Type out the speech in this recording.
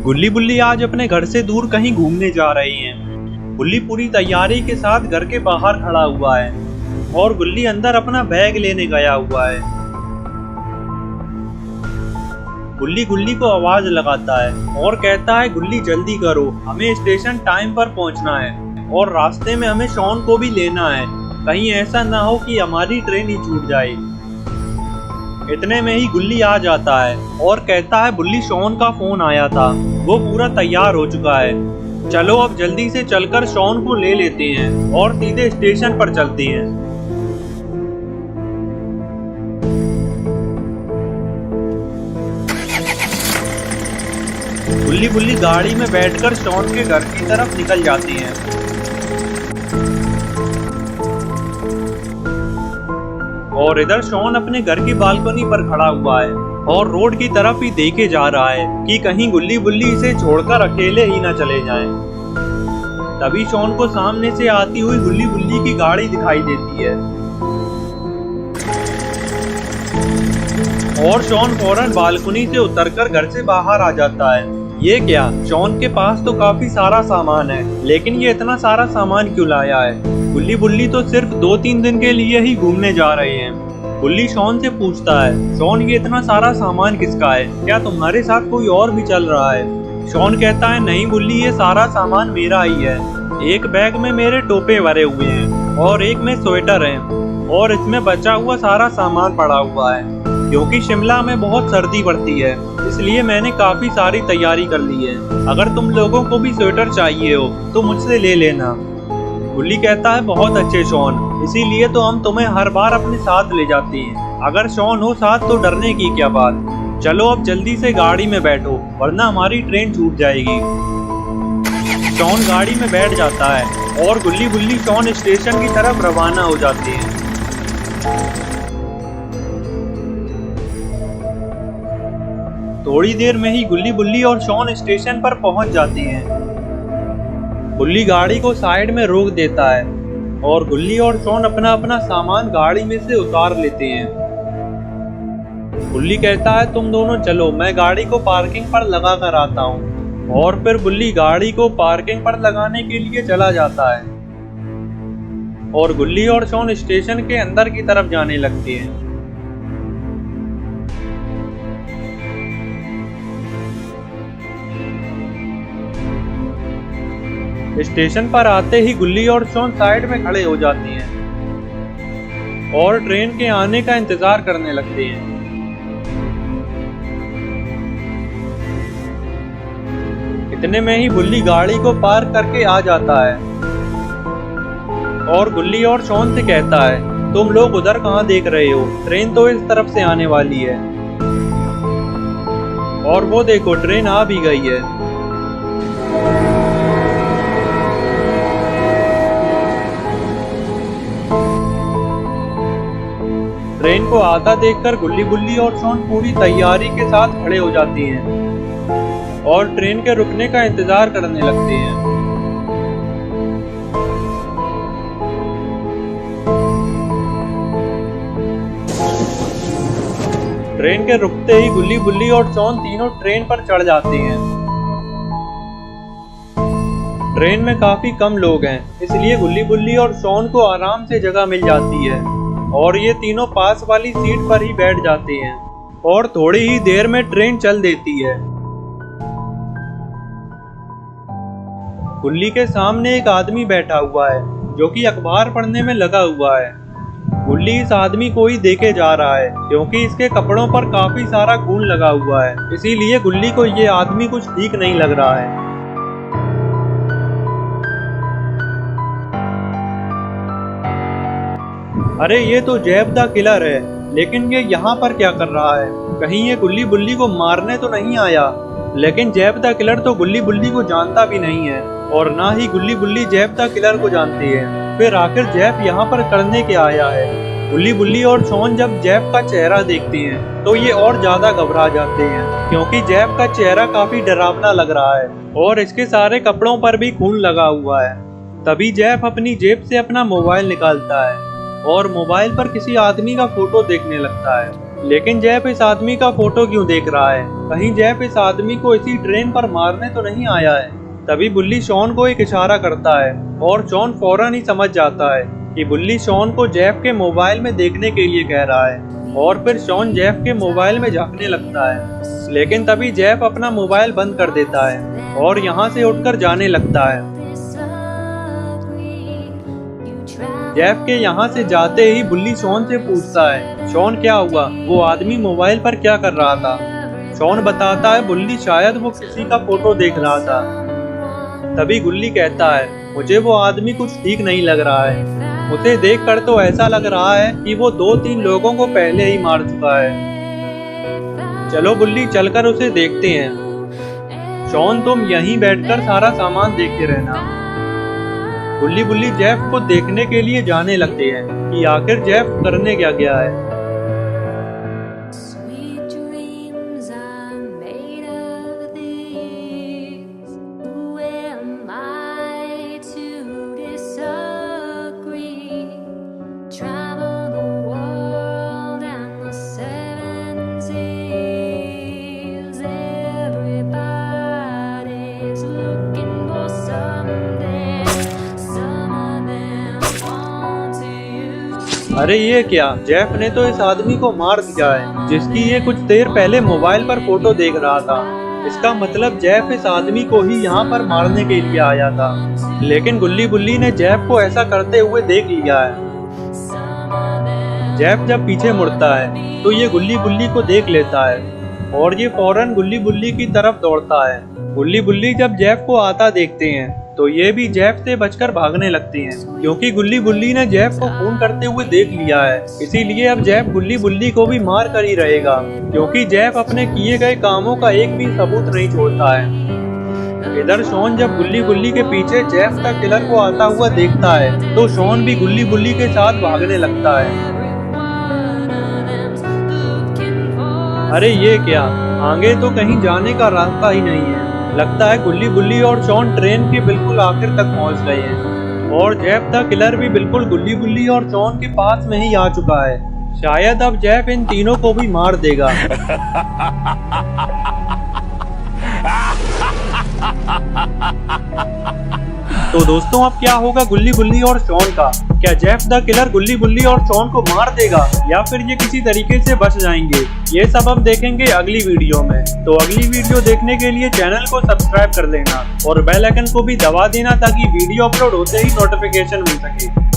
गुल्ली बुल्ली आज अपने घर से दूर कहीं घूमने जा रही हैं। गुल्ली पूरी तैयारी के साथ घर के बाहर खड़ा हुआ है और गुल्ली अंदर अपना बैग लेने गया हुआ है। गुल्ली गुल्ली को आवाज लगाता है और कहता है, गुल्ली जल्दी करो, हमें स्टेशन टाइम पर पहुंचना है और रास्ते में हमें शॉन को भी लेना है। कहीं ऐसा ना हो कि हमारी ट्रेन ही छूट जाए। इतने में ही गुल्ली आ जाता है और कहता है, बुल्ली शॉन का फोन आया था, वो पूरा तैयार हो चुका है। चलो अब जल्दी से चलकर शॉन को ले लेते हैं और सीधे स्टेशन पर चलते हैं। गुल्ली बुल्ली गाड़ी में बैठकर शॉन के घर की तरफ निकल जाती हैं। और इधर शॉन अपने घर की बालकनी पर खड़ा हुआ है और रोड की तरफ ही देखे जा रहा है कि कहीं गुल्ली बुल्ली इसे छोड़कर अकेले ही न चले जाएं। तभी शॉन को सामने से आती हुई गुल्ली बुल्ली की गाड़ी दिखाई देती है और शॉन फौरन बालकनी से उतरकर घर से बाहर आ जाता है। ये क्या, शॉन के पास तो काफी सारा सामान है, लेकिन ये इतना सारा सामान क्यों लाया है? गुल्ली बुल्ली तो सिर्फ 2-3 दिन के लिए ही घूमने जा रहे हैं। गुल्ली शॉन से पूछता है, शॉन ये इतना सारा सामान किसका है? क्या तुम्हारे साथ कोई और भी चल रहा है? शॉन कहता है, नहीं गुल्ली, ये सारा सामान मेरा ही है। एक बैग में मेरे टोपे भरे हुए हैं और एक में स्वेटर है और इसमें बचा हुआ सारा सामान पड़ा हुआ है। क्योंकि शिमला में बहुत सर्दी पड़ती है, इसलिए मैंने काफी सारी तैयारी कर ली है। अगर तुम लोगों को भी स्वेटर चाहिए हो तो मुझसे ले लेना। गुल्ली कहता है, बहुत अच्छे शॉन, इसीलिए तो हम तुम्हें हर बार अपने साथ ले जाते हैं। अगर शॉन हो साथ तो डरने की क्या बात। चलो अब जल्दी से गाड़ी में बैठो, वरना हमारी ट्रेन छूट जाएगी। शॉन गाड़ी में बैठ जाता है और गुल्ली बुल्ली शॉन स्टेशन की तरफ रवाना हो जाते हैं। थोड़ी देर में ही गुल्ली बुल्ली और शॉन स्टेशन पर पहुंच जाते हैं। गुल्ली गाड़ी को साइड में रोक देता है और गुल्ली और शॉन अपना अपना सामान गाड़ी में से उतार लेते हैं। गुल्ली कहता है, तुम दोनों चलो, मैं गाड़ी को पार्किंग पर लगा कर आता हूँ। और फिर गुल्ली गाड़ी को पार्किंग पर लगाने के लिए चला जाता है और गुल्ली और शॉन स्टेशन के अंदर की तरफ जाने लगते हैं। स्टेशन पर आते ही गुल्ली और शॉन साइड में खड़े हो जाते हैं और ट्रेन के आने का इंतजार करने लगते हैं। इतने में ही गुल्ली गाड़ी को पार्क करके आ जाता है और गुल्ली और शॉन से कहता है, तुम लोग उधर कहाँ देख रहे हो? ट्रेन तो इस तरफ से आने वाली है। और वो देखो, ट्रेन आ भी गई है। ट्रेन को आता देखकर गुल्ली बुल्ली और शॉन पूरी तैयारी के साथ खड़े हो जाती हैं और ट्रेन के रुकने का इंतजार करने लगते हैं। ट्रेन के रुकते ही गुल्ली बुल्ली और शॉन तीनों ट्रेन पर चढ़ जाते हैं। ट्रेन में काफी कम लोग हैं, इसलिए गुल्ली बुल्ली और शॉन को आराम से जगह मिल जाती है और ये तीनों पास वाली सीट पर ही बैठ जाते हैं और थोड़ी ही देर में ट्रेन चल देती है। गुल्ली के सामने एक आदमी बैठा हुआ है जो कि अखबार पढ़ने में लगा हुआ है। गुल्ली इस आदमी को ही देखे जा रहा है क्योंकि इसके कपड़ों पर काफी सारा खून लगा हुआ है, इसीलिए गुल्ली को ये आदमी कुछ ठीक नहीं लग रहा है। अरे ये तो जैब द किलर है, लेकिन ये यहाँ पर क्या कर रहा है? कहीं ये गुल्ली बुल्ली को मारने तो नहीं आया? लेकिन जैब द किलर तो गुल्ली बुल्ली को जानता भी नहीं है और ना ही गुल्ली बुल्ली जैब द किलर को जानती है। फिर आखिर जैब यहाँ पर करने के आया है? गुल्ली बुल्ली और शॉन जब जैब का चेहरा देखते हैं तो ये और ज्यादा घबरा जाते हैं क्योंकि जैब का चेहरा काफी डरावना लग रहा है और इसके सारे कपड़ों पर भी खून लगा हुआ है। तभी जैब अपनी जेब से अपना मोबाइल निकालता है और मोबाइल पर किसी आदमी का फोटो देखने लगता है लेकिन जेफ इस आदमी का फोटो क्यों देख रहा है? कहीं जेफ इस आदमी को इसी ट्रेन पर मारने तो नहीं आया है? तभी बुल्ली शॉन को एक इशारा करता है और शॉन फौरन ही समझ जाता है कि बुल्ली शॉन को जेफ के मोबाइल में देखने के लिए कह रहा है और फिर शॉन जेफ के मोबाइल में झांकने लगता है। लेकिन तभी जेफ अपना मोबाइल बंद कर देता है और यहाँ से उठकर जाने लगता है। जेफ के यहाँ से जाते ही बुल्ली शॉन से पूछता है, शॉन क्या हुआ? वो आदमी मोबाइल पर क्या कर रहा था? शॉन बताता है, बुल्ली शायद वो किसी का फोटो देख रहा था। तभी गुल्ली कहता है, मुझे वो आदमी कुछ ठीक नहीं लग रहा है। उसे देखकर तो ऐसा लग रहा है कि वो 2-3 लोगों को पहले ही मार चुका है। चलो बुल्ली, चलकर उसे देखते हैं। शॉन तुम यहीं बैठकर सारा सामान देखते रहना। बुल्ली जेफ को देखने के लिए जाने लगते हैं कि आखिर जेफ करने क्या गया है। अरे ये क्या, जेफ ने तो इस आदमी को मार दिया है जिसकी ये कुछ देर पहले मोबाइल पर फोटो देख रहा था। इसका मतलब जेफ इस आदमी को ही यहाँ पर मारने के लिए आया था। लेकिन बुल्ली ने जेफ को ऐसा करते हुए देख लिया है। जेफ जब पीछे मुड़ता है तो ये बुल्ली को देख लेता है और ये फौरन बुल्ली की तरफ दौड़ता है। बुल्ली जब जेफ को आता देखते हैं तो ये भी जेफ से बचकर भागने लगते हैं, क्योंकि बुल्ली ने जेफ को खून करते हुए देख लिया है। इसीलिए अब जेफ बुल्ली को भी मार कर ही रहेगा, क्योंकि जेफ अपने किए गए कामों का एक भी सबूत नहीं छोड़ता है। इधर शॉन जब बुल्ली के पीछे जेफ का किलर को आता हुआ देखता है तो शॉन भी बुल्ली के साथ भागने लगता है। अरे ये क्या, आगे तो कहीं जाने का रास्ता ही नहीं है। लगता है बुल्ली और शॉन ट्रेन के बिल्कुल आखिर तक पहुंच गए हैं और जेफ द किलर भी बिल्कुल बुल्ली और शॉन के पास में ही आ चुका है। शायद अब जेफ इन तीनों को भी मार देगा। तो दोस्तों, अब क्या होगा बुल्ली और शॉन का? क्या जेफ द किलर बुल्ली और शॉन को मार देगा या फिर ये किसी तरीके से बच जाएंगे? ये सब हम देखेंगे अगली वीडियो में। तो अगली वीडियो देखने के लिए चैनल को सब्सक्राइब कर लेना और बेल आइकन को भी दबा देना ताकि वीडियो अपलोड होते ही नोटिफिकेशन मिल सके।